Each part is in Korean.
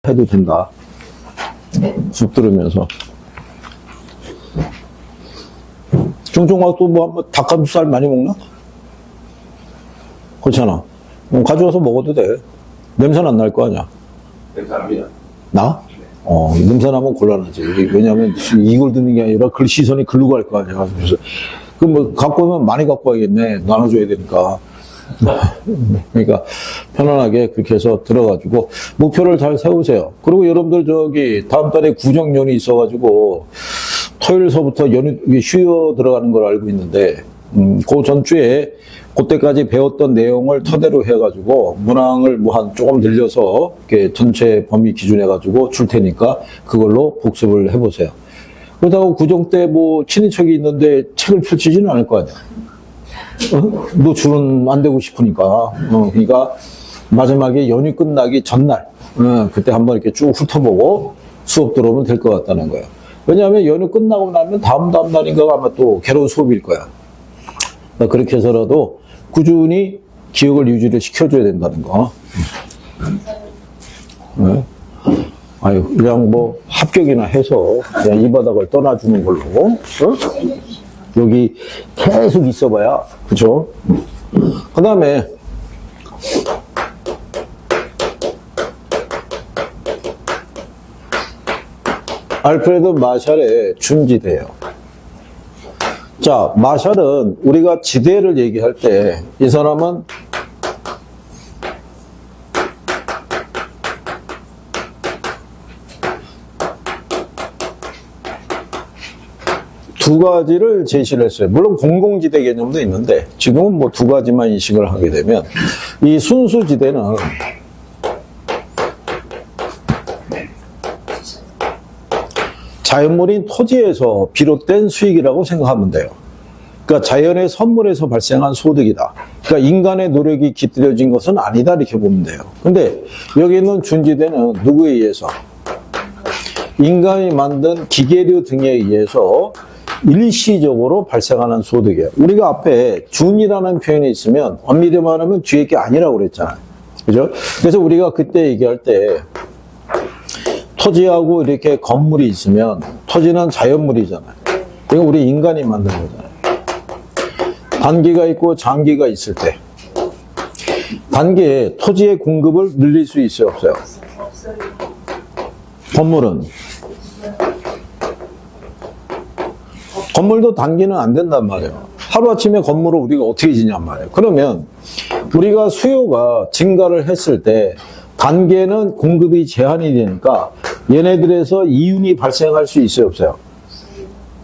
해도 된다. 쑥 들으면서. 종종하고 또 뭐 닭가슴살 많이 먹나? 그렇잖아. 가져와서 먹어도 돼. 냄새는 안 날 거 아니야. 냄새 안 납니다. 나? 냄새 나면 곤란하지. 왜냐면 이걸 듣는 게 아니라 시선이 글로 갈 거 아니야. 그래서 뭐 갖고 오면 많이 갖고 와야겠네. 나눠줘야 되니까. 그러니까 편안하게 그렇게 해서 들어가지고 목표를 잘 세우세요. 그리고 여러분들 다음 달에 구정연이 있어가지고 토요일서부터 쉬어 들어가는 걸 알고 있는데 그 전주에 그때까지 배웠던 내용을 토대로 해가지고 문항을 한 조금 늘려서 이렇게 전체 범위 기준해가지고 줄 테니까 그걸로 복습을 해보세요. 그러다가 구정 때 친인척이 있는데 책을 펼치지는 않을 거 아니야. 노출은 안 되고 싶으니까. 그러니까 마지막에 연휴 끝나기 전날, 그때 한번 이렇게 쭉 훑어보고 수업 들어오면 될 것 같다는 거예요. 왜냐하면 연휴 끝나고 나면 다음 날인가가 아마 또 괴로운 수업일 거야. 그렇게 해서라도 꾸준히 기억을 유지를 시켜줘야 된다는 거. 네. 아유, 그냥 합격이나 해서 그냥 이 바닥을 떠나주는 걸로. 여기 계속 있어봐야, 그죠? 그 다음에, 알프레드 마샬의 준지대예요. 자, 마샬은 우리가 지대를 얘기할 때 이 사람은 두 가지를 제시를 했어요. 물론 공공지대 개념도 있는데 지금은 두 가지만 인식을 하게 되면 이 순수지대는 자연물인 토지에서 비롯된 수익이라고 생각하면 돼요. 그러니까 자연의 선물에서 발생한 소득이다. 그러니까 인간의 노력이 깃들여진 것은 아니다 이렇게 보면 돼요. 근데 여기 있는 준지대는 누구에 의해서? 인간이 만든 기계류 등에 의해서 일시적으로 발생하는 소득이에요. 우리가 앞에 준이라는 표현이 있으면 엄밀히 말하면 뒤에 게 아니라고 그랬잖아요. 그죠? 그래서 우리가 그때 얘기할 때 토지하고 이렇게 건물이 있으면 토지는 자연물이잖아요. 이거 우리 인간이 만든 거잖아요. 단기가 있고 장기가 있을 때 단기에 토지의 공급을 늘릴 수 있어요? 없어요? 건물도 단기는 안 된단 말이에요. 하루아침에 건물을 우리가 어떻게 짓냔 말이에요. 그러면 우리가 수요가 증가를 했을 때 단기에는 공급이 제한이 되니까 얘네들에서 이윤이 발생할 수 있어요? 없어요?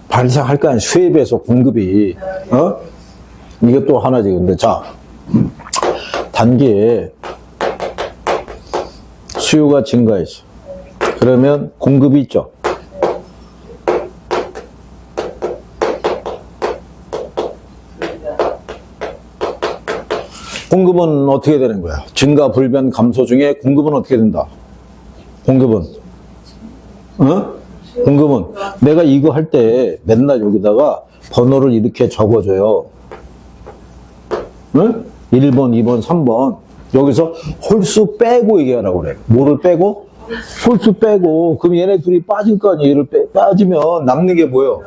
발생할 거 아니에요. 수요에 비해서 공급이. 이게 또 하나지. 근데 자, 단기에 수요가 증가했어. 그러면 공급이 있죠. 공급은 어떻게 되는 거야? 증가, 불변, 감소 중에 공급은 어떻게 된다? 공급은 내가 이거 할 때 맨날 여기다가 번호를 이렇게 적어줘요. 1번, 2번, 3번. 여기서 홀수 빼고 얘기하라고 그래. 뭐를 빼고? 홀수 빼고. 그럼 얘네 둘이 빠질 거 아니에요. 얘를 빠지면 남는 게 뭐예요?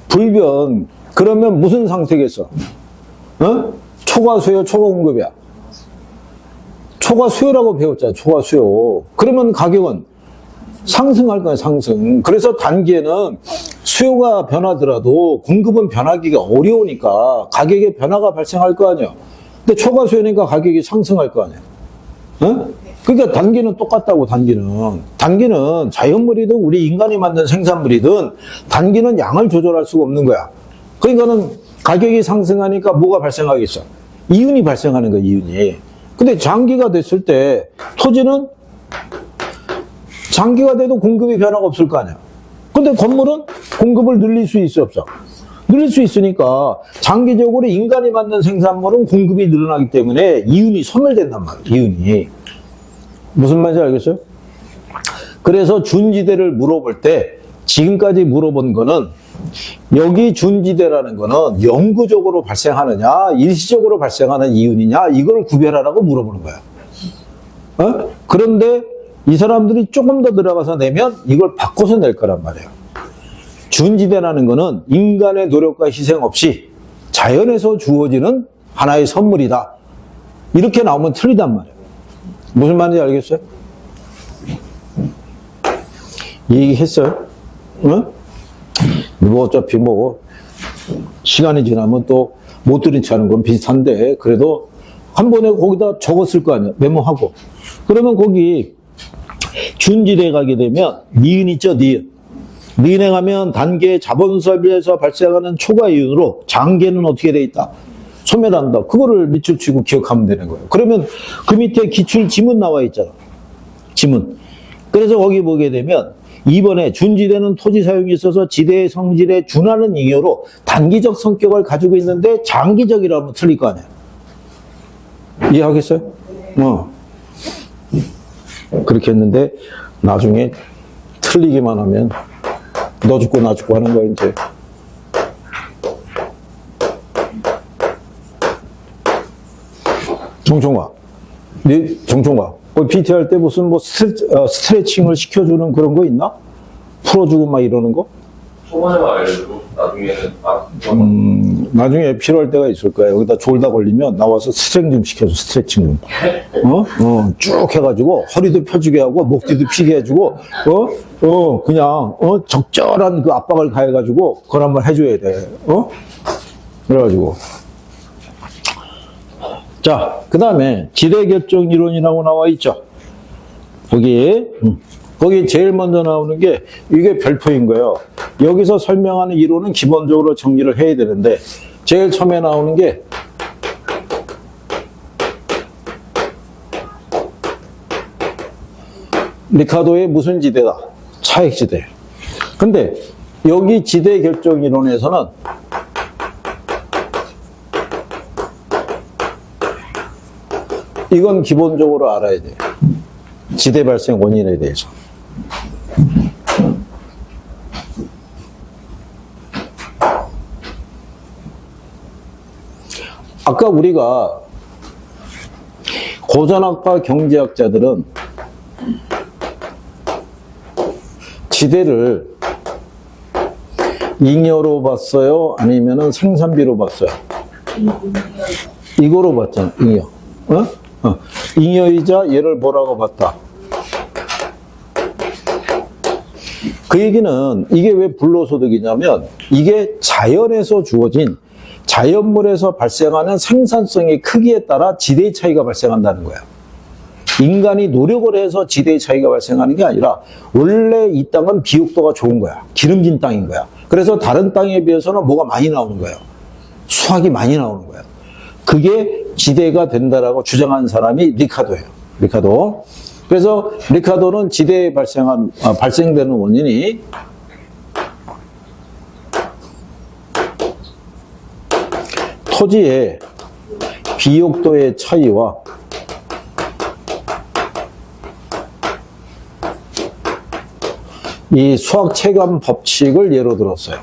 불변. 그러면 무슨 상태겠어? 초과 수요, 초과 공급이야. 초과 수요라고 배웠잖아. 초과 수요. 그러면 가격은 상승할 거야, 상승. 그래서 단기에는 수요가 변하더라도 공급은 변하기가 어려우니까 가격에 변화가 발생할 거 아니야. 근데 초과 수요니까 가격이 상승할 거 아니야. 그러니까 단기는 똑같다고, 단기는. 단기는 자연물이든 우리 인간이 만든 생산물이든 단기는 양을 조절할 수가 없는 거야. 그러니까는 가격이 상승하니까 뭐가 발생하겠어? 이윤이 발생하는 거야, 이윤이. 근데 장기가 됐을 때 토지는 장기가 돼도 공급이 변화가 없을 거 아니야. 근데 건물은 공급을 늘릴 수 있어, 없어? 늘릴 수 있으니까 장기적으로 인간이 만든 생산물은 공급이 늘어나기 때문에 이윤이 소멸된단 말이야, 이윤이. 무슨 말인지 알겠어요? 그래서 준지대를 물어볼 때 지금까지 물어본 거는 여기 준지대라는 거는 영구적으로 발생하느냐 일시적으로 발생하는 이윤이냐 이걸 구별하라고 물어보는 거야. 그런데 이 사람들이 조금 더 들어가서 내면 이걸 바꿔서 낼 거란 말이에요. 준지대라는 거는 인간의 노력과 희생 없이 자연에서 주어지는 하나의 선물이다. 이렇게 나오면 틀리단 말이에요. 무슨 말인지 알겠어요? 이 얘기 했어요? 응? 뭐 어차피 뭐 시간이 지나면 또 못 들은 체 하는 건 비슷한데 그래도 한 번에 거기다 적었을 거 아니야. 메모하고. 그러면 거기 준지대에 가게 되면 니은 있죠, 니은. 니은에 가면 단계 자본사비에서 발생하는 초과 이윤으로 장계는 어떻게 돼 있다? 소멸한다. 그거를 밑줄 치고 기억하면 되는 거예요. 그러면 그 밑에 기출 지문 나와 있잖아. 지문. 그래서 거기 보게 되면 2번에 준지대는 토지 사용에 있어서 지대의 성질에 준하는 잉여로 단기적 성격을 가지고 있는데 장기적이라면 틀릴 거 아니야. 이해하겠어요? 그렇게 했는데 나중에 틀리기만 하면 너 죽고 나 죽고 하는 거야 이제. 정총아, 정총아, PT 할 때 무슨 뭐 스트레칭을 시켜주는 그런 거 있나? 풀어주고 막 이러는 거? 초반에 알려주고 나중에는 나중에 필요할 때가 있을 거야. 여기다 졸다 걸리면 나와서 스트레칭 좀 시켜줘. 스트레칭 좀. 쭉 해가지고 허리도 펴주게 하고 목 뒤도 피게 해주고 그냥 적절한 그 압박을 가해가지고 그걸 한번 해줘야 돼. 그래가지고. 자, 그 다음에 지대결정 이론이라고 나와 있죠. 거기 제일 먼저 나오는 게 이게 별표인 거예요. 여기서 설명하는 이론은 기본적으로 정리를 해야 되는데 제일 처음에 나오는 게 리카도의 무슨 지대다? 차액지대. 근데 여기 지대결정 이론에서는 이건 기본적으로 알아야 돼요. 지대 발생 원인에 대해서. 아까 우리가 고전학과 경제학자들은 지대를 잉여로 봤어요? 아니면은 생산비로 봤어요? 이거로 봤잖아, 잉여. 잉여이자 얘를 뭐라고 봤다? 그 얘기는 이게 왜 불로소득이냐면 이게 자연에서 주어진 자연물에서 발생하는 생산성의 크기에 따라 지대의 차이가 발생한다는 거야. 인간이 노력을 해서 지대의 차이가 발생하는 게 아니라 원래 이 땅은 비옥도가 좋은 거야. 기름진 땅인 거야. 그래서 다른 땅에 비해서는 뭐가 많이 나오는 거예요. 수확이 많이 나오는 거야. 그게 지대가 된다라고 주장한 사람이 리카도예요. 리카도. 그래서 리카도는 지대에 발생되는 원인이 토지의 비옥도의 차이와 이 수학체감 법칙을 예로 들었어요.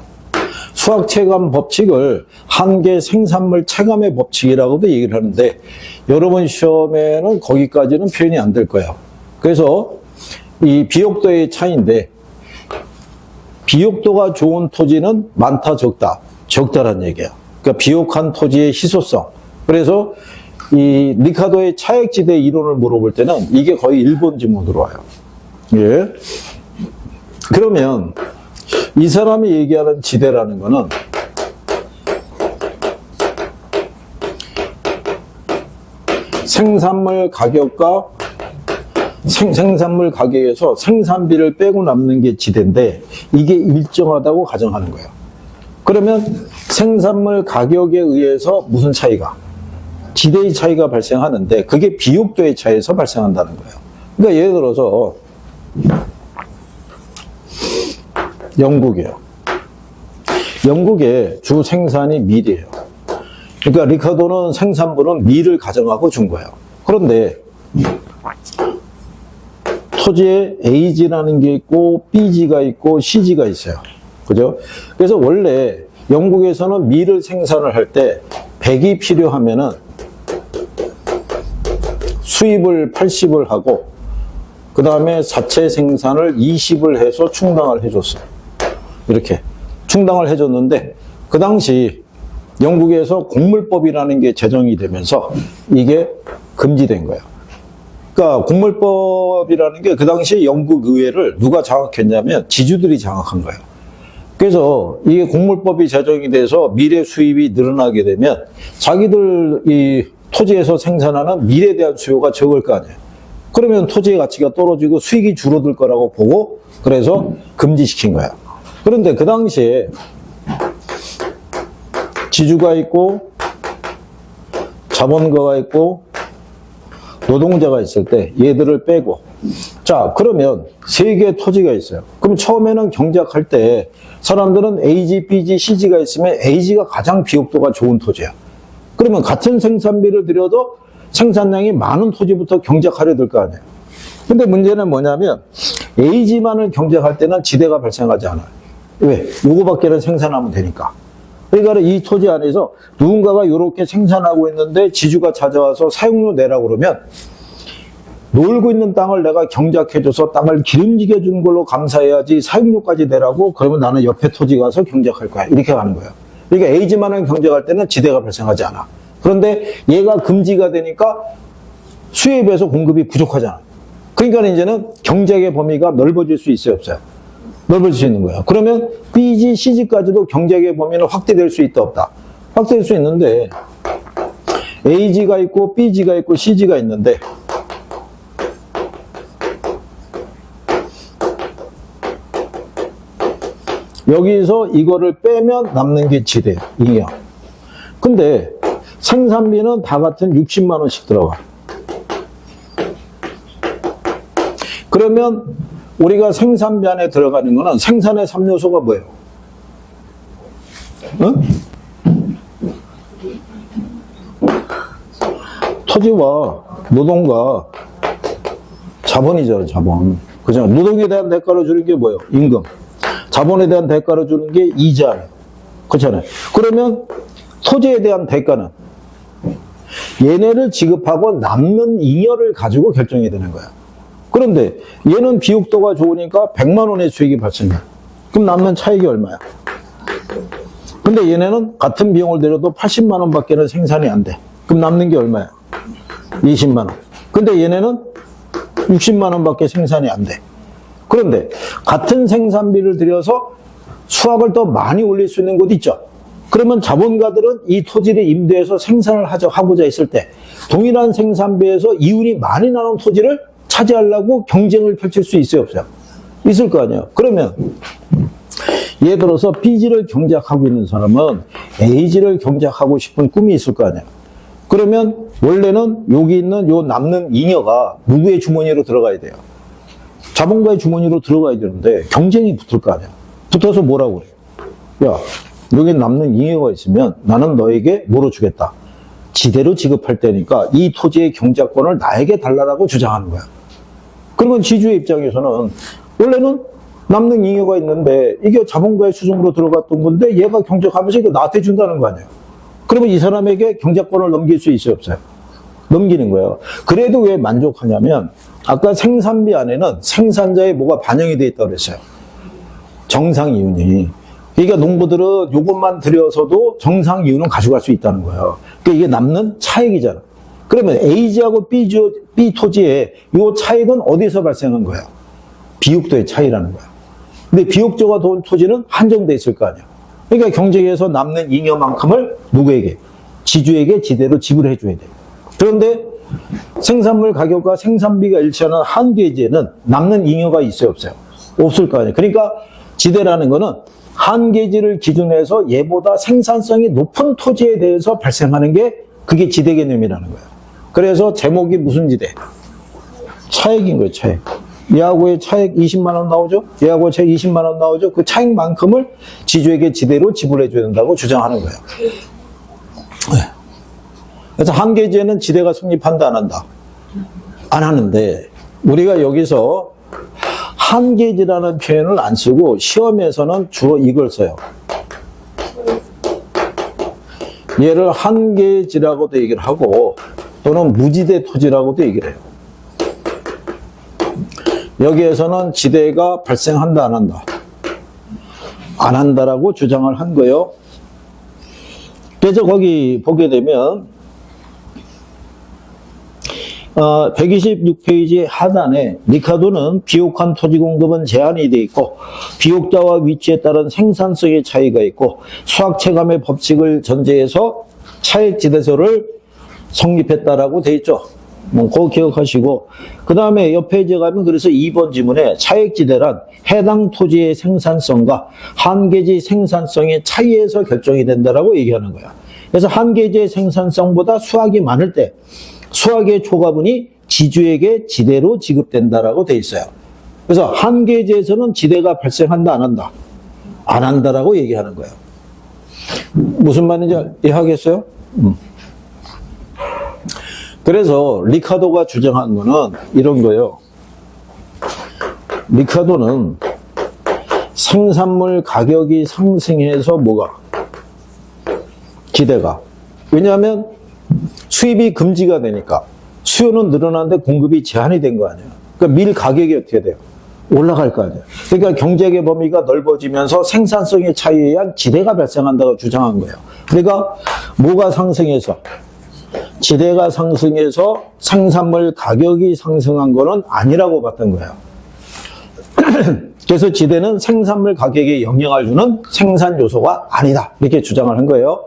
수학체감 법칙을 한계 생산물 체감의 법칙이라고도 얘기를 하는데 여러분 시험에는 거기까지는 표현이 안 될 거예요. 그래서 이 비옥도의 차이인데 비옥도가 좋은 토지는 많다 적다. 적다란 얘기예요. 그러니까 비옥한 토지의 희소성. 그래서 이 리카도의 차액지대 이론을 물어볼 때는 이게 거의 일본 지문으로 와요. 예. 그러면 이 사람이 얘기하는 지대라는 거는 생산물 가격과 생산물 가격에서 생산비를 빼고 남는 게 지대인데 이게 일정하다고 가정하는 거예요. 그러면 생산물 가격에 의해서 무슨 차이가? 지대의 차이가 발생하는데 그게 비옥도의 차이에서 발생한다는 거예요. 그러니까 예를 들어서 영국이에요. 영국의 주 생산이 밀이에요. 그러니까 리카도는 생산부는 밀을 가정하고 준 거예요. 그런데 토지에 A지라는 게 있고 B지가 있고 C지가 있어요. 그죠? 그래서 원래 영국에서는 밀을 생산을 할 때 100이 필요하면은 수입을 80을 하고 그 다음에 자체 생산을 20을 해서 충당을 해줬어요. 이렇게 충당을 해줬는데 그 당시 영국에서 곡물법이라는 게 제정이 되면서 이게 금지된 거예요. 그러니까 곡물법이라는 게 그 당시 영국 의회를 누가 장악했냐면 지주들이 장악한 거예요. 그래서 이게 곡물법이 제정이 돼서 미래 수입이 늘어나게 되면 자기들 이 토지에서 생산하는 밀에 대한 수요가 적을 거 아니에요. 그러면 토지의 가치가 떨어지고 수익이 줄어들 거라고 보고 그래서 금지시킨 거야. 그런데 그 당시에 지주가 있고 자본가가 있고 노동자가 있을 때 얘들을 빼고 자 그러면 세 개의 토지가 있어요. 그럼 처음에는 경작할 때 사람들은 AG, BG, CG가 있으면 AG가 가장 비옥도가 좋은 토지야. 그러면 같은 생산비를 들여도 생산량이 많은 토지부터 경작하려 될 거 아니에요. 근데 문제는 뭐냐면 AG만을 경작할 때는 지대가 발생하지 않아요. 왜? 요거밖에는 생산하면 되니까. 그러니까 이 토지 안에서 누군가가 이렇게 생산하고 있는데 지주가 찾아와서 사용료 내라고 그러면 놀고 있는 땅을 내가 경작해줘서 땅을 기름지게 준 걸로 감사해야지 사용료까지 내라고 그러면 나는 옆에 토지 가서 경작할 거야. 이렇게 가는 거예요. 그러니까 A지만을 경작할 때는 지대가 발생하지 않아. 그런데 얘가 금지가 되니까 수요에 비해서 공급이 부족하잖아. 그러니까 이제는 경작의 범위가 넓어질 수 있어요, 없어요? 넓어질 수 있는 거야. 그러면 BG, CG까지도 경작의 범위는 확대될 수 있다, 없다? 확대될 수 있는데 AG가 있고 BG가 있고 CG가 있는데 여기서 이거를 빼면 남는 게 지대예요. 잉여. 근데 생산비는 다 같은 60만 원씩 들어가. 그러면 우리가 생산비 안에 들어가는 거는 생산의 3요소가 뭐예요? 응? 토지와 노동과 자본이잖아요, 자본. 그죠? 노동에 대한 대가를 주는 게 뭐예요? 임금. 자본에 대한 대가를 주는 게 이자예요. 그렇잖아요. 그러면 토지에 대한 대가는 얘네를 지급하고 남는 잉여를 가지고 결정이 되는 거야. 그런데 얘는 비옥도가 좋으니까 100만 원의 수익이 발생해. 그럼 남는 차익이 얼마야? 근데 얘네는 같은 비용을 들여도 80만 원밖에는 생산이 안 돼. 그럼 남는 게 얼마야? 20만 원. 근데 얘네는 60만 원밖에 생산이 안 돼. 그런데 같은 생산비를 들여서 수확을 더 많이 올릴 수 있는 곳 있죠. 그러면 자본가들은 이 토지를 임대해서 생산을 하고자 했을 때 동일한 생산비에서 이윤이 많이 나는 토지를 차지하려고 경쟁을 펼칠 수 있어요, 없어요? 있을 거 아니에요. 그러면 예를 들어서 BG를 경작하고 있는 사람은 AG를 경작하고 싶은 꿈이 있을 거 아니에요. 그러면 원래는 여기 있는 요 남는 잉여가 누구의 주머니로 들어가야 돼요? 자본가의 주머니로 들어가야 되는데 경쟁이 붙을 거 아니야. 붙어서 뭐라고 그래? 야, 여기 남는 잉여가 있으면 나는 너에게 뭐로 주겠다. 지대로 지급할 때니까 이 토지의 경작권을 나에게 달라라고 주장하는 거야. 그러면 지주의 입장에서는 원래는 남는 잉여가 있는데 이게 자본가의 수중으로 들어갔던 건데 얘가 경작하면서 이거 나한테 준다는 거 아니에요. 그러면 이 사람에게 경작권을 넘길 수 있어요, 없어요? 넘기는 거예요. 그래도 왜 만족하냐면 아까 생산비 안에는 생산자의 뭐가 반영이 돼 있다고 그랬어요. 정상 이윤이. 그러니까 농부들은 이것만 들여서도 정상 이윤은 가져갈 수 있다는 거예요. 그러니까 이게 남는 차익이잖아. 그러면 A지하고 B 토지의 이 차익은 어디서 발생한 거예요? 비옥도의 차이라는 거예요. 근데 비옥도가 좋은 토지는 한정돼 있을 거 아니에요. 그러니까 경쟁에서 남는 잉여만큼을 누구에게? 지주에게 지대로 지불해 줘야 돼요. 그런데 생산물 가격과 생산비가 일치하는 한계지에는 남는 잉여가 있어요, 없어요? 없을 거 아니에요. 그러니까 지대라는 거는 한계지를 기준해서 얘보다 생산성이 높은 토지에 대해서 발생하는 게 그게 지대 개념이라는 거예요. 그래서 제목이 무슨 지대? 차익인 거예요, 차익. 얘하고의 차익 20만 원 나오죠? 얘하고의 차익 20만 원 나오죠? 그 차익만큼을 지주에게 지대로 지불해 줘야 된다고 주장하는 거예요. 네. 그래서 한계지에는 지대가 성립한다, 안 한다? 안 하는데 우리가 여기서 한계지라는 표현을 안 쓰고 시험에서는 주로 이걸 써요. 얘를 한계지라고도 얘기를 하고 또는 무지대 토지라고도 얘기를 해요. 여기에서는 지대가 발생한다, 안 한다? 안 한다라고 주장을 한 거예요. 그래서 거기 보게 되면 126페이지 하단에 리카도는 비옥한 토지 공급은 제한이 되어 있고 비옥자와 위치에 따른 생산성의 차이가 있고 수학 체감의 법칙을 전제해서 차액지대서를 성립했다라고 되어 있죠. 그거 기억하시고 그 다음에 옆 페이지에 가면 그래서 2번 지문에 차액지대란 해당 토지의 생산성과 한계지 생산성의 차이에서 결정이 된다라고 얘기하는 거야. 그래서 한계지의 생산성보다 수확이 많을 때 수확의 초과분이 지주에게 지대로 지급된다라고 돼 있어요. 그래서 한계지에서는 지대가 발생한다, 안 한다? 안 한다라고 얘기하는 거예요. 무슨 말인지 이해하겠어요? 그래서 리카도가 주장한 거는 이런 거예요. 리카도는 생산물 가격이 상승해서 뭐가? 지대가. 왜냐하면 수입이 금지가 되니까 수요는 늘어나는데 공급이 제한이 된 거 아니에요. 그러니까 밀 가격이 어떻게 돼요? 올라갈 거 아니에요. 그러니까 경제의 범위가 넓어지면서 생산성의 차이에 의한 지대가 발생한다고 주장한 거예요. 그러니까 뭐가 상승해서? 지대가 상승해서 생산물 가격이 상승한 거는 아니라고 봤던 거예요. 그래서 지대는 생산물 가격에 영향을 주는 생산 요소가 아니다. 이렇게 주장을 한 거예요.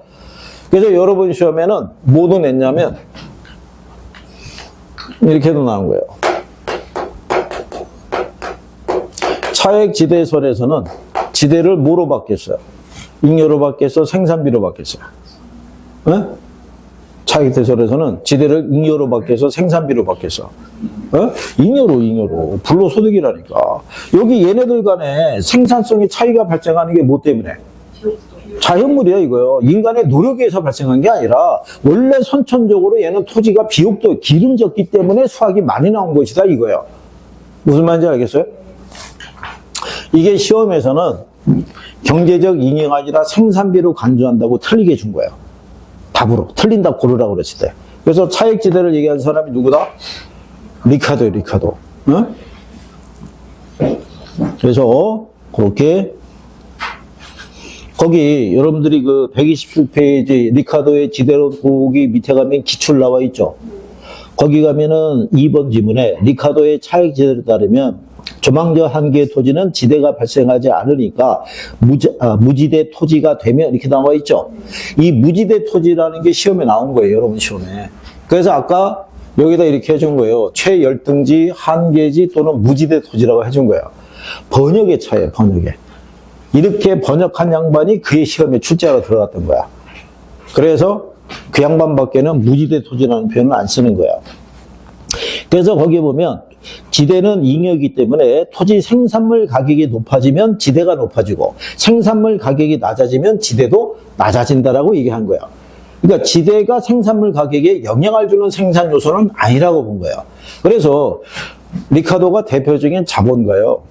그래서 여러분 시험에는 뭐도 냈냐면 이렇게도 나온 거예요. 차액지대설에서는 지대를 뭐로 바뀌었어요? 잉여로 바뀌었어? 생산비로 바뀌었어요? 네? 차액지대설에서는 지대를 잉여로 바뀌어서 생산비로 바뀌었어. 잉여로. 불로소득이라니까. 여기 얘네들 간에 생산성의 차이가 발생하는 게 뭐 때문에? 자연물이야 이거요. 인간의 노력에 의해서 발생한 게 아니라 원래 선천적으로 얘는 토지가 비옥도 기름졌기 때문에 수확이 많이 나온 것이다 이거예요. 무슨 말인지 알겠어요? 이게 시험에서는 경제적 잉여가 아니라 생산비로 간주한다고 틀리게 준 거예요. 답으로. 틀린다 고르라고 그랬을 때. 그래서 차액지대를 얘기한 사람이 누구다? 리카도예요, 리카도. 응? 그래서 그렇게 거기 여러분들이 그 127페이지 리카도의 지대로 보기 밑에 가면 기출 나와 있죠. 거기 가면은 2번 지문에 리카도의 차액지대에 따르면 조망적 한계의 토지는 지대가 발생하지 않으니까 무지대 토지가 되면 이렇게 나와 있죠. 이 무지대 토지라는 게 시험에 나온 거예요, 여러분 시험에. 그래서 아까 여기다 이렇게 해준 거예요. 최열등지, 한계지 또는 무지대 토지라고 해준 거예요. 번역의 차이예요, 번역에. 이렇게 번역한 양반이 그의 시험에 출제하러 들어갔던 거야. 그래서 그 양반밖에는 무지대 토지라는 표현을 안 쓰는 거야. 그래서 거기에 보면 지대는 잉여이기 때문에 토지 생산물 가격이 높아지면 지대가 높아지고 생산물 가격이 낮아지면 지대도 낮아진다라고 얘기한 거야. 그러니까 지대가 생산물 가격에 영향을 주는 생산 요소는 아니라고 본 거예요. 그래서 리카도가 대표적인 자본가요.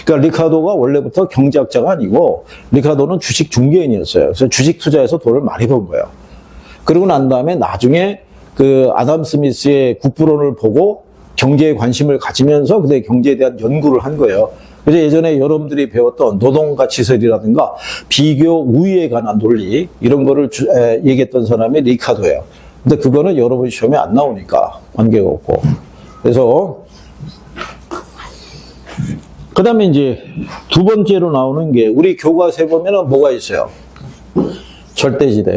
그러니까 리카도가 원래부터 경제학자가 아니고 리카도는 주식 중개인이었어요. 그래서 주식 투자해서 돈을 많이 번 거예요. 그러고 난 다음에 나중에 그 아담 스미스의 국부론을 보고 경제에 관심을 가지면서 그때 경제에 대한 연구를 한 거예요. 그래서 예전에 여러분들이 배웠던 노동가치설이라든가 비교 우위에 관한 논리 이런 거를 얘기했던 사람이 리카도예요. 근데 그거는 여러분 시험에 안 나오니까 관계가 없고. 그래서 그 다음에 이제 두 번째로 나오는 게 우리 교과서에 보면은 뭐가 있어요? 절대지대.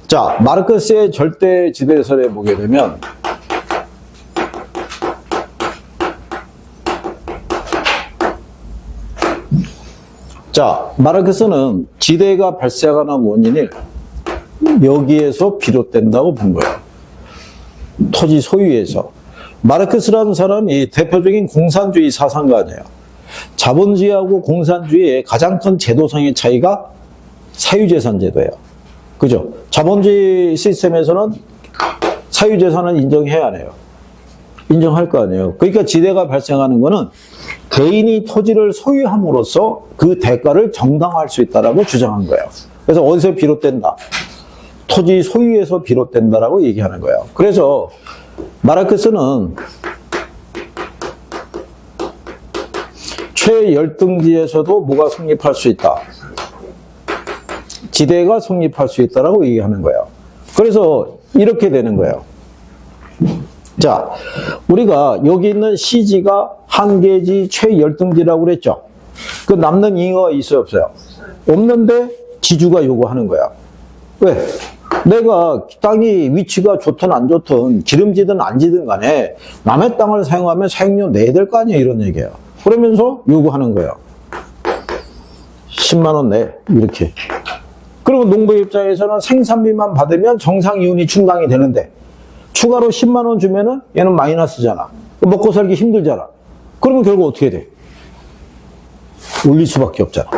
자, 마르크스의 절대지대설에 보게 되면 자, 마르크스는 지대가 발생하는 원인을 여기에서 비롯된다고 본 거예요. 토지 소유에서. 마르크스라는 사람이 대표적인 공산주의 사상가예요. 자본주의하고 공산주의의 가장 큰 제도상의 차이가 사유재산 제도예요. 그죠? 자본주의 시스템에서는 사유재산은 인정해야 안 해요. 인정할 거 아니에요. 그러니까 지대가 발생하는 거는 개인이 토지를 소유함으로써 그 대가를 정당화할 수 있다라고 주장한 거예요. 그래서 어디서 비롯된다? 토지 소유에서 비롯된다라고 얘기하는 거예요. 그래서 마르크스는 최열등지에서도 뭐가 성립할 수 있다? 지대가 성립할 수 있다라고 얘기하는 거예요. 그래서 이렇게 되는 거예요. 자, 우리가 여기 있는 시지가 한계지 최열등지라고 그랬죠. 그 남는 잉어가 있어요, 없어요? 없는데 지주가 요구하는 거야. 왜? 내가 땅이 위치가 좋든 안 좋든 기름지든 안 지든 간에 남의 땅을 사용하면 사용료 내야 될 거 아니에요, 이런 얘기예요. 그러면서 요구하는 거예요. 10만 원 내, 이렇게. 그리고 농부 입장에서는 생산비만 받으면 정상이윤이 충당이 되는데 추가로 10만 원 주면은 얘는 마이너스잖아. 먹고 살기 힘들잖아. 그러면 결국 어떻게 돼? 올릴 수밖에 없잖아.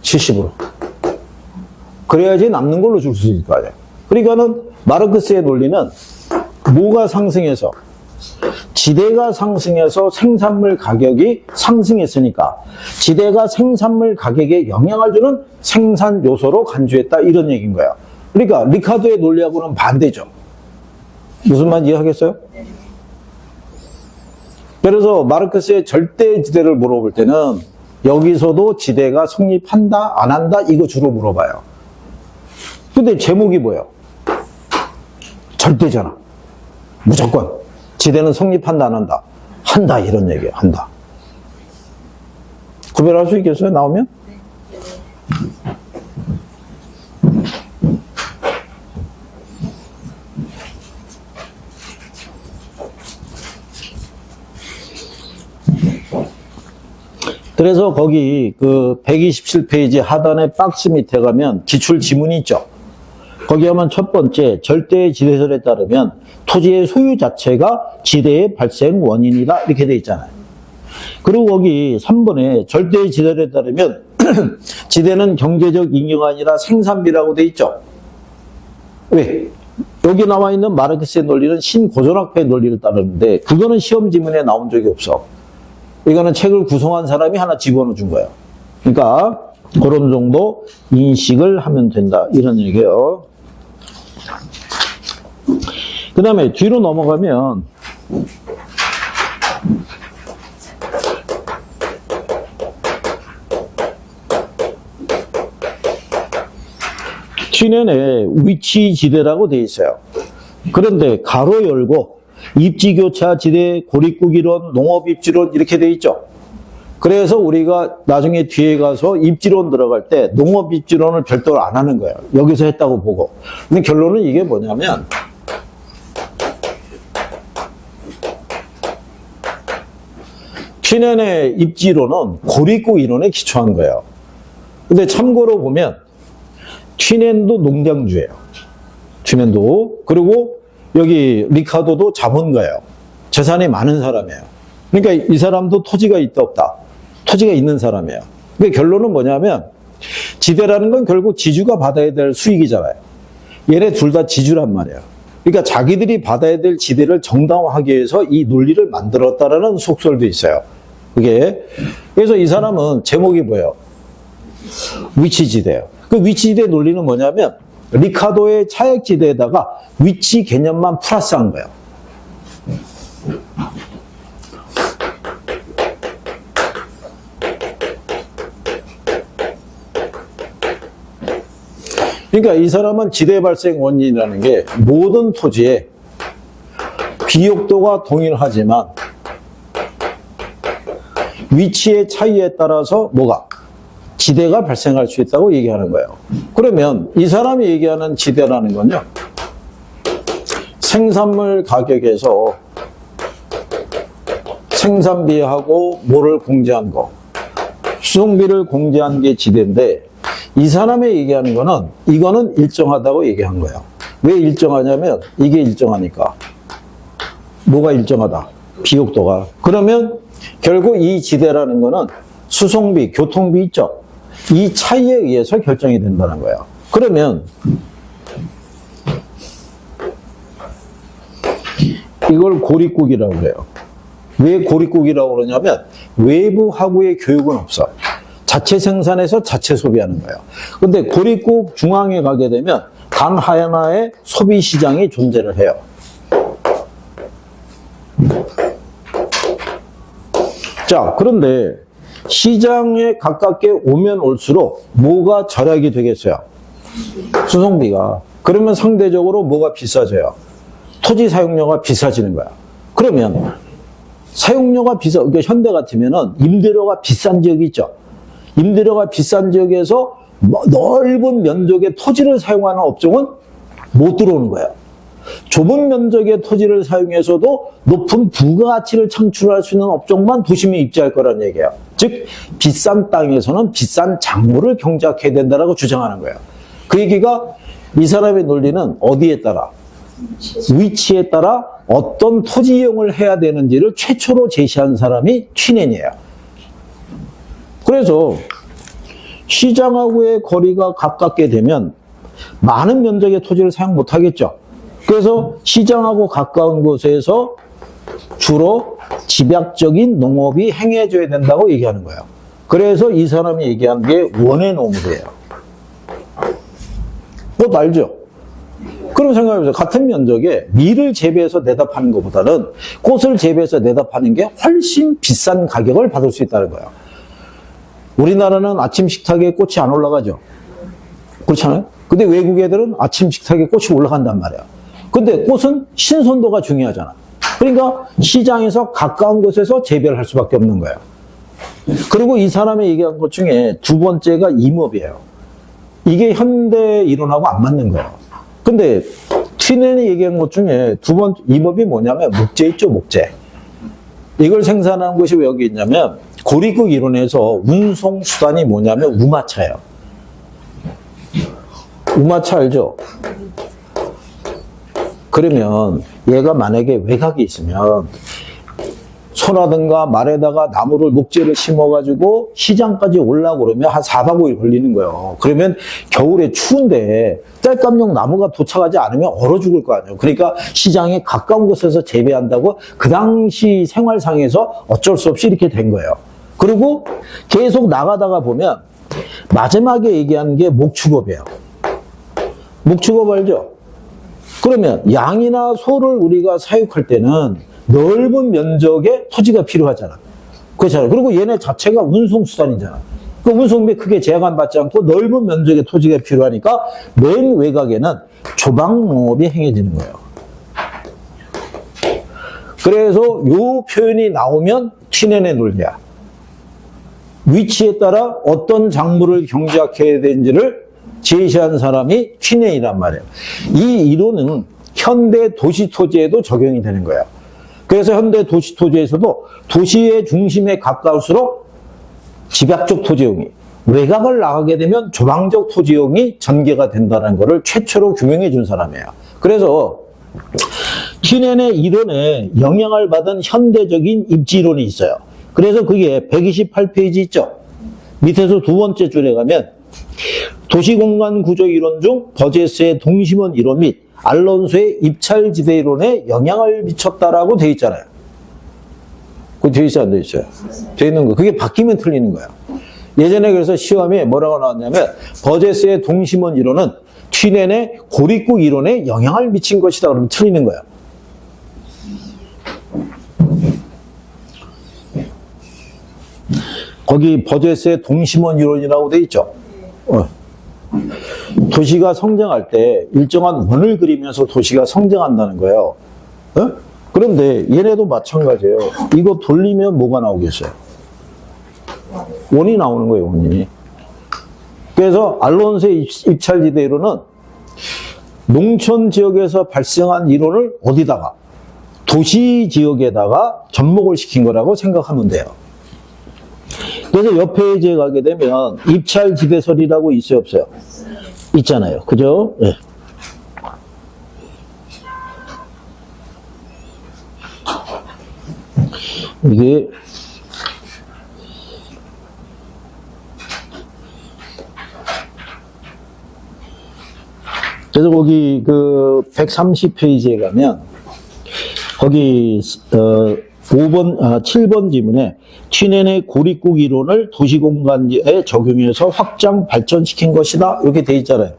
70으로. 그래야지 남는 걸로 줄 수 있을 거 아니야. 그러니까는 마르크스의 논리는 뭐가 상승해서? 지대가 상승해서 생산물 가격이 상승했으니까 지대가 생산물 가격에 영향을 주는 생산 요소로 간주했다, 이런 얘기인 거야. 그러니까 리카르도의 논리하고는 반대죠. 무슨 말인지 이해하겠어요? 그래서 마르크스의 절대 지대를 물어볼 때는 여기서도 지대가 성립한다 안 한다 이거 주로 물어봐요. 근데 제목이 뭐예요? 절대잖아. 무조건 지대는 성립한다 안 한다? 한다, 이런 얘기예요. 한다. 구별할 수 있겠어요? 나오면? 그래서 거기 그 127페이지 하단의 박스 밑에 가면 기출 지문이 있죠. 거기 하면 첫 번째, 절대의 지대설에 따르면 토지의 소유 자체가 지대의 발생 원인이다, 이렇게 돼 있잖아요. 그리고 거기 3번에 절대의 지대설에 따르면 지대는 경제적 잉여가 아니라 생산비라고 돼 있죠. 왜? 여기 나와 있는 마르크스의 논리는 신고전학파의 논리를 따르는데 그거는 시험 지문에 나온 적이 없어. 이거는 책을 구성한 사람이 하나 집어넣어 준 거예요. 그러니까 그런 정도 인식을 하면 된다, 이런 얘기예요. 그 다음에 뒤로 넘어가면 T년에 위치지대라고 되어 있어요. 그런데 가로 열고 입지교차 지대, 고립국이론, 농업입지론 이렇게 되어 있죠. 그래서 우리가 나중에 뒤에 가서 입지론 들어갈 때 농업입지론을 별도로 안 하는 거예요. 여기서 했다고 보고. 근데 결론은 이게 뭐냐면 T년의 입지론은 고립국 이론에 기초한 거예요. 근데 참고로 보면 T년도 농장주예요. T년도. 그리고 여기 리카르도도 자본가예요. 재산이 많은 사람이에요. 그러니까 이 사람도 토지가 있다 없다? 토지가 있는 사람이에요. 근데 결론은 뭐냐면 지대라는 건 결국 지주가 받아야 될 수익이잖아요. 얘네 둘 다 지주란 말이에요. 그러니까 자기들이 받아야 될 지대를 정당화하기 위해서 이 논리를 만들었다라는 속설도 있어요. 그게. 그래서 이 사람은 제목이 뭐예요? 위치지대예요. 그 위치지대 논리는 뭐냐면 리카르도의 차액지대에다가 위치 개념만 플러스한 거예요. 그러니까 이 사람은 지대 발생 원인이라는 게 모든 토지에 비옥도가 동일하지만 위치의 차이에 따라서 뭐가? 지대가 발생할 수 있다고 얘기하는 거예요. 그러면 이 사람이 얘기하는 지대라는 건요, 생산물 가격에서 생산비하고 뭐를 공제한 거, 수송비를 공제한 게 지대인데 이 사람이 얘기하는 거는 이거는 일정하다고 얘기한 거예요. 왜 일정하냐면 이게 일정하니까. 뭐가 일정하다? 비옥도가. 그러면 결국 이 지대라는 거는 수송비, 교통비 있죠? 이 차이에 의해서 결정이 된다는 거예요. 그러면 이걸 고립국이라고 그래요. 왜 고립국이라고 그러냐면 외부하고의 교육은 없어. 자체 생산해서 자체 소비하는 거예요. 근데 고립국 중앙에 가게 되면 단 하나의 소비 시장이 존재를 해요. 자, 그런데 시장에 가깝게 오면 올수록 뭐가 절약이 되겠어요? 수송비가. 그러면 상대적으로 뭐가 비싸져요? 토지 사용료가 비싸지는 거야. 그러면 사용료가 그러니까 현대 같으면은 임대료가 비싼 지역이 있죠. 임대료가 비싼 지역에서 넓은 면적의 토지를 사용하는 업종은 못 들어오는 거예요. 좁은 면적의 토지를 사용해서도 높은 부가가치를 창출할 수 있는 업종만 도심에 입지할 거라는 얘기예요. 즉 비싼 땅에서는 비싼 작물을 경작해야 된다라고 주장하는 거예요. 그 얘기가 이 사람의 논리는 어디에 따라? 위치에 따라 어떤 토지 이용을 해야 되는지를 최초로 제시한 사람이 튀넨이에요. 그래서 시장하고의 거리가 가깝게 되면 많은 면적의 토지를 사용 못하겠죠. 그래서 시장하고 가까운 곳에서 주로 집약적인 농업이 행해져야 된다고 얘기하는 거예요. 그래서 이 사람이 얘기한 게 원예 농업이에요. 뭐 알죠? 그럼 생각해보세요. 같은 면적에 밀을 재배해서 내다 파는 것보다는 꽃을 재배해서 내다 파는 게 훨씬 비싼 가격을 받을 수 있다는 거예요. 우리나라는 아침 식탁에 꽃이 안 올라가죠. 그렇잖아요? 근데 외국 애들은 아침 식탁에 꽃이 올라간단 말이야. 근데 꽃은 신선도가 중요하잖아. 그러니까 시장에서 가까운 곳에서 재배를 할 수밖에 없는 거예요. 그리고 이 사람이 얘기한 것 중에 두 번째가 임업이에요. 이게 현대 이론하고 안 맞는 거예요. 근데 튀넨이 얘기한 것 중에 두 번째 임업이 뭐냐면 목재 있죠, 목재. 이걸 생산하는 곳이 왜 여기 있냐면 고립국 이론에서 운송 수단이 뭐냐면 우마차예요. 우마차 알죠? 그러면 얘가 만약에 외곽에 있으면 소라든가 말에다가 나무를 목재를 심어가지고 시장까지 올라오고 그러면 한 4박 5일 걸리는 거예요. 그러면 겨울에 추운데 땔감용 나무가 도착하지 않으면 얼어 죽을 거 아니에요. 그러니까 시장에 가까운 곳에서 재배한다고 그 당시 생활상에서 어쩔 수 없이 이렇게 된 거예요. 그리고 계속 나가다가 보면 마지막에 얘기하는 게 목축업이에요. 목축업 알죠? 그러면 양이나 소를 우리가 사육할 때는 넓은 면적의 토지가 필요하잖아. 그렇잖아요. 그리고 얘네 자체가 운송수단이잖아. 그 운송비에 크게 제한받지 않고 넓은 면적의 토지가 필요하니까 맨 외곽에는 조방농업이 행해지는 거예요. 그래서 요 표현이 나오면 튀넨의 논리야. 위치에 따라 어떤 작물을 경작해야 되는지를 제시한 사람이 튀넨이란 말이에요. 이 이론은 현대 도시 토지에도 적용이 되는 거예요. 그래서 현대 도시 토지에서도 도시의 중심에 가까울수록 집약적 토지용이, 외곽을 나가게 되면 조방적 토지용이 전개가 된다는 것을 최초로 규명해 준 사람이에요. 그래서 튀넨의 이론에 영향을 받은 현대적인 입지이론이 있어요. 그래서 그게 128페이지 있죠. 밑에서 두 번째 줄에 가면 도시공간 구조 이론 중 버제스의 동심원 이론 및 알론소의 입찰지대 이론에 영향을 미쳤다라고 돼 있잖아요. 그거 돼 있어요, 안 돼 있어요? 돼 있는 거. 그게 바뀌면 틀리는 거야. 예전에 그래서 시험에 뭐라고 나왔냐면 버제스의 동심원 이론은 튀넨의 고립국 이론에 영향을 미친 것이다. 그러면 틀리는 거야. 거기 버제스의 동심원 이론이라고 돼 있죠. 도시가 성장할 때 일정한 원을 그리면서 도시가 성장한다는 거예요. 그런데 얘네도 마찬가지예요. 이거 돌리면 뭐가 나오겠어요? 원이 나오는 거예요, 원이. 그래서 알론소의 입찰지대 이론은 농촌 지역에서 발생한 이론을 어디다가? 도시 지역에다가 접목을 시킨 거라고 생각하면 돼요. 그래서 옆 페이지에 가게 되면 입찰지대설이라고 있어요, 없어요? 있잖아요. 그죠? 네. 이게 그래서 거기 그 130페이지에 가면 거기 5번, 7번 지문에 튀넨의 고립국 이론을 도시공간에 적용해서 확장, 발전시킨 것이다. 이렇게 돼 있잖아요.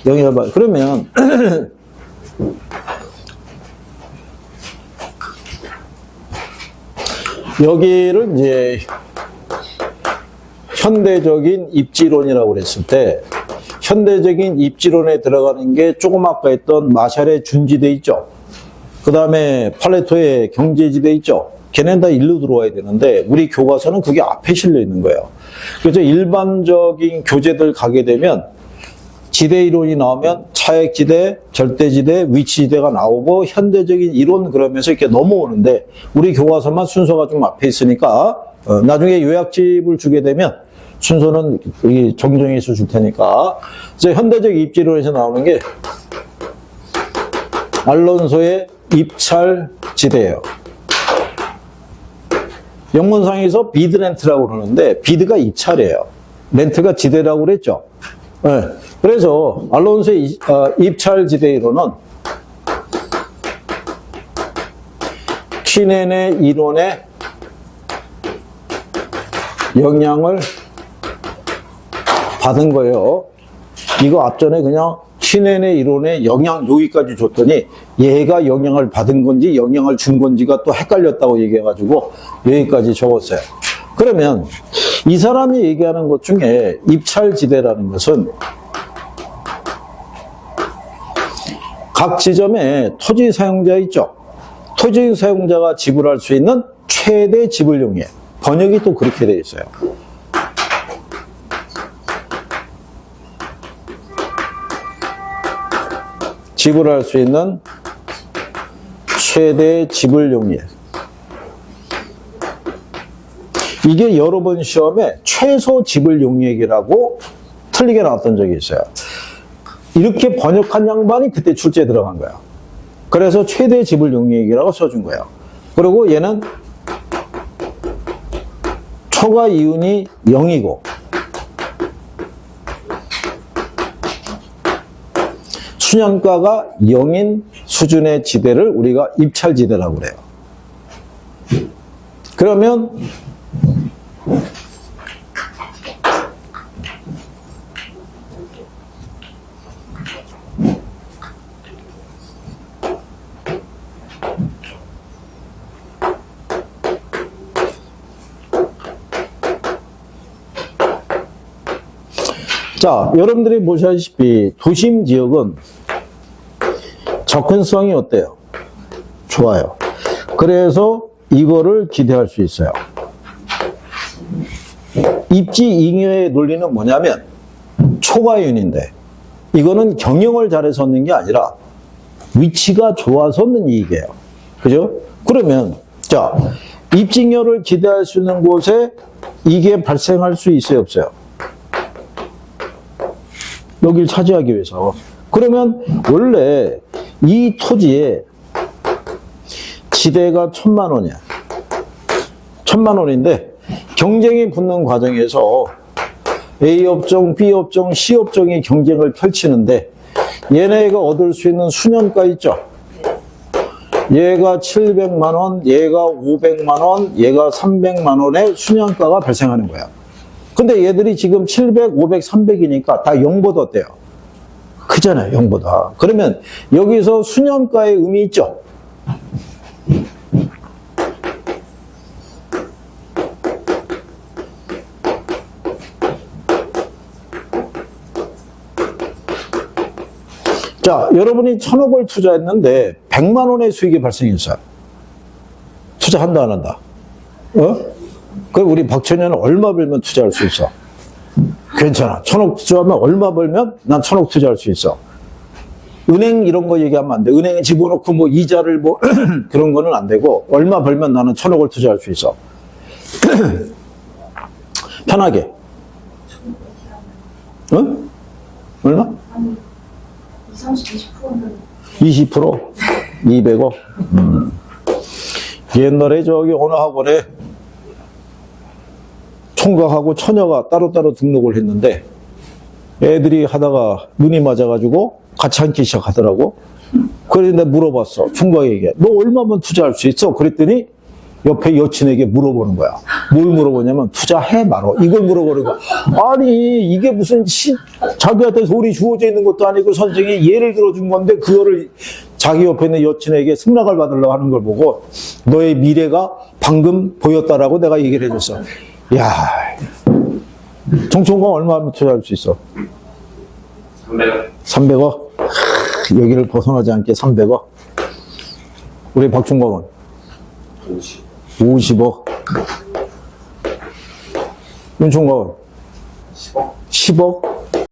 여기 봐. 그러면, 여기를 이제 현대적인 입지론이라고 그랬을 때, 현대적인 입지론에 들어가는 게 조금 아까 했던 마샬의 준지대 있죠. 그 다음에 팔레토의 경제지대 있죠. 걔네는 다 일로 들어와야 되는데 우리 교과서는 그게 앞에 실려 있는 거예요. 그래서 일반적인 교재들 가게 되면 지대 이론이 나오면 차액지대, 절대지대, 위치지대가 나오고 현대적인 이론 그러면서 이렇게 넘어오는데 우리 교과서만 순서가 좀 앞에 있으니까 나중에 요약집을 주게 되면 순서는 정정해서 줄 테니까 이제 현대적 입지론에서 나오는 게 알론소의 입찰지대예요. 영문상에서 비드 렌트라고 그러는데 비드가 입찰이에요. 렌트가 지대라고 그랬죠. 네. 그래서 알론소의 입찰지대 이론은 튀넨의 이론에 영향을 받은 거예요. 이거 앞전에 그냥 튀넨의 이론에 영향 여기까지 줬더니 얘가 영향을 받은 건지 영향을 준 건지가 또 헷갈렸다고 얘기해가지고 여기까지 적었어요. 그러면 이 사람이 얘기하는 것 중에 입찰지대라는 것은 각 지점에 토지 사용자 있죠. 토지 사용자가 지불할 수 있는 최대 지불용이에요. 번역이 또 그렇게 돼 있어요. 지불할 수 있는 최대 지불용이에요. 이게 여러 번 시험에 최소 지불용액이라고 틀리게 나왔던 적이 있어요. 이렇게 번역한 양반이 그때 출제에 들어간 거예요. 그래서 최대 지불용액이라고 써준 거예요. 그리고 얘는 초과 이윤이 0이고 수년가가 0인 수준의 지대를 우리가 입찰지대라고 그래요. 그러면 자, 여러분들이 보시다시피 도심 지역은 접근성이 어때요? 좋아요. 그래서 이거를 기대할 수 있어요. 입지 잉여의 논리는 뭐냐면 초과이윤인데 이거는 경영을 잘해서 얻는 게 아니라 위치가 좋아서 얻는 이익이에요. 그죠? 그러면 자, 입지 잉여를 기대할 수 있는 곳에 이게 발생할 수 있어요, 없어요? 여기를 차지하기 위해서. 그러면 원래 이 토지에 지대가 1,000만 원이야. 1,000만 원인데 경쟁이 붙는 과정에서 A 업종, B 업종, C 업종이 경쟁을 펼치는데 얘네가 얻을 수 있는 수년가 있죠. 얘가 700만 원, 얘가 500만 원, 얘가 300만 원의 수년가가 발생하는 거야. 근데 얘들이 지금 700, 500, 300이니까 다 0보다 어때요? 크잖아요, 0보다. 그러면 여기서 수년가의 의미 있죠? 자, 여러분이 1,000억을 투자했는데 100만 원의 수익이 발생했어요. 투자한다, 안 한다? 그럼 우리 박천현은 얼마 벌면 투자할 수 있어? 괜찮아. 1,000억 투자하면 얼마 벌면 난 1,000억 투자할 수 있어. 은행 이런 거 얘기하면 안 돼. 은행에 집어넣고 뭐 이자를 뭐 그런 거는 안 되고 얼마 벌면 나는 1,000억을 투자할 수 있어. 편하게. 응? 얼마? 20%는 20%? 200억? 옛날에 저기 어느 학원에 총각하고 처녀가 따로따로 등록을 했는데 애들이 하다가 눈이 맞아가지고 같이 앉기 시작하더라고. 그런데 물어봤어. 총각에게. 너 얼마면 투자할 수 있어? 그랬더니 옆에 여친에게 물어보는 거야. 뭘 물어보냐면 투자해 말어. 이걸 물어보는 거야. 아니 이게 무슨 자기한테 돈이 주어져 있는 것도 아니고 선생이 예를 들어준 건데 그거를 자기 옆에 있는 여친에게 승낙을 받으려고 하는 걸 보고 너의 미래가 방금 보였다라고 내가 얘기를 해줬어. 야, 정총광 얼마면 투자할 수 있어? 300원. 300억? 여기를 벗어나지 않게 300억? 우리 박충광은? 50억? 윤총광은? 10억. 10억?